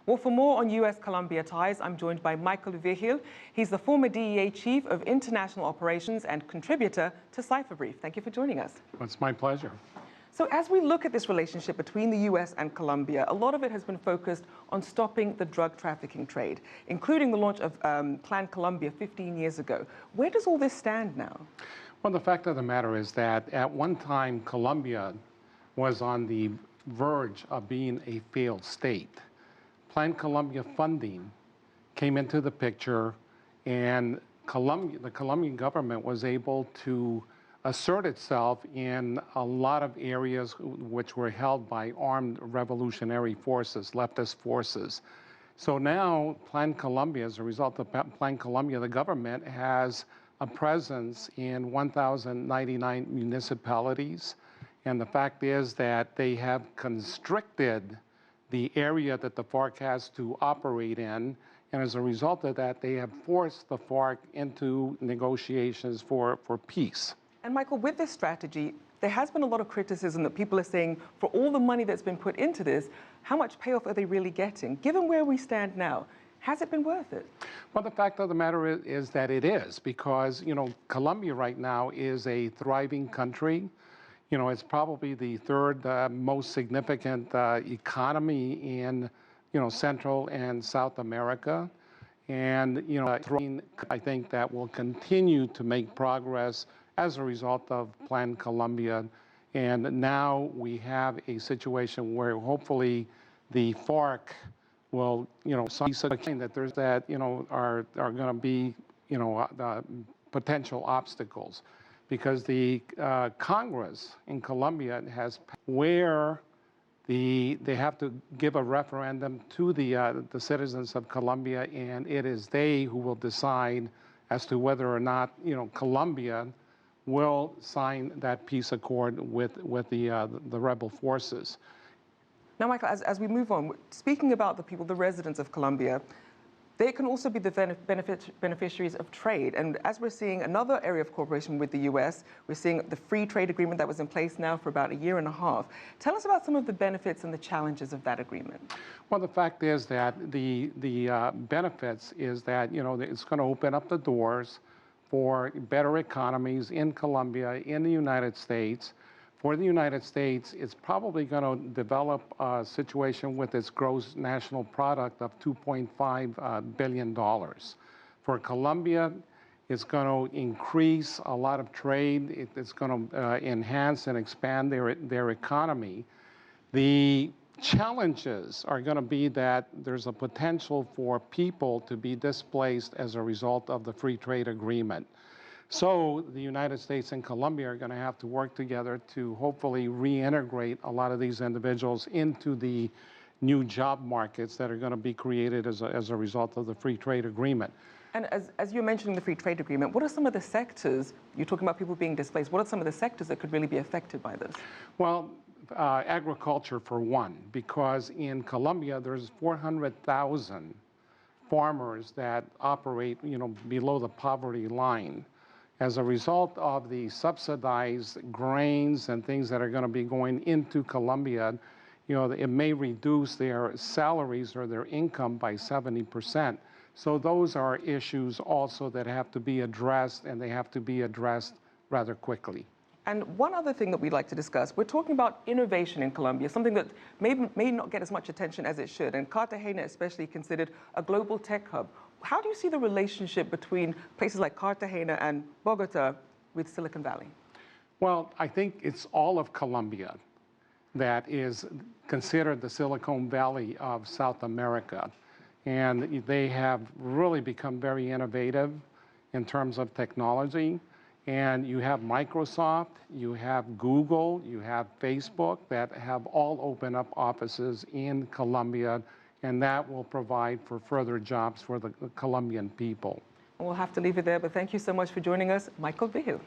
Well, for more on US-Colombia ties, I'm joined by Michael Vigil. He's the former DEA Chief of International Operations and contributor to Cypher Brief. Thank you for joining us. It's my pleasure. So as we look at this relationship between the US and Colombia, a lot of it has been focused on stopping the drug trafficking trade, including the launch of Plan Colombia 15 years ago. Where does all this stand now? Well, the fact of the matter is that at one time, Colombia was on the verge of being a failed state. Plan Colombia funding came into the picture, and the Colombian government was able to assert itself in a lot of areas which were held by armed revolutionary forces, leftist forces. So now Plan Colombia, as a result of Plan Colombia, the government has a presence in 1,099 municipalities. And the fact is that they have constricted the area that the FARC has to operate in. And as a result of that, they have forced the FARC into negotiations for peace. And Michael, with this strategy, there has been a lot of criticism that people are saying, for all the money that's been put into this, how much payoff are they really getting? Given where we stand now, has it been worth it? Well, the fact of the matter is that it is, because, Colombia right now is a thriving country. It's probably the third most significant economy in, Central and South America. And, I think that will continue to make progress as a result of Plan Colombia. And now we have a situation where hopefully the FARC will, see that there's that, are going to be, potential obstacles. Because the Congress in Colombia has where they have to give a referendum to the citizens of Colombia, and it is they who will decide as to whether or not Colombia will sign that peace accord with the rebel forces. Now, Michael, as we move on, speaking about the people, the residents of Colombia, they can also be the beneficiaries of trade. And as we're seeing another area of cooperation with the US, we're seeing the free trade agreement that was in place now for about a year and a half. Tell us about some of the benefits and the challenges of that agreement. Well, the fact is that the benefits is that, it's going to open up the doors for better economies in Colombia, in the United States. For the United States, it's probably going to develop a situation with its gross national product of $2.5 billion. For Colombia, it's going to increase a lot of trade. It's going to enhance and expand their economy. The challenges are going to be that there's a potential for people to be displaced as a result of the free trade agreement. So the United States and Colombia are going to have to work together to hopefully reintegrate a lot of these individuals into the new job markets that are going to be created as a result of the free trade agreement. And as you're mentioning the free trade agreement, what are some of the sectors, you're talking about people being displaced, what are some of the sectors that could really be affected by this? Well, agriculture for one, because in Colombia there's 400,000 farmers that operate, below the poverty line. As a result of the subsidized grains and things that are going to be going into Colombia, it may reduce their salaries or their income by 70%. So those are issues also that have to be addressed, and they have to be addressed rather quickly. And one other thing that we'd like to discuss, we're talking about innovation in Colombia, something that may not get as much attention as it should, and Cartagena especially considered a global tech hub. How do you see the relationship between places like Cartagena and Bogota with Silicon Valley? Well, I think it's all of Colombia that is considered the Silicon Valley of South America. And they have really become very innovative in terms of technology. And you have Microsoft, you have Google, you have Facebook that have all opened up offices in Colombia, and that will provide for further jobs for the Colombian people. We'll have to leave it there, but thank you so much for joining us, Michael Vigil.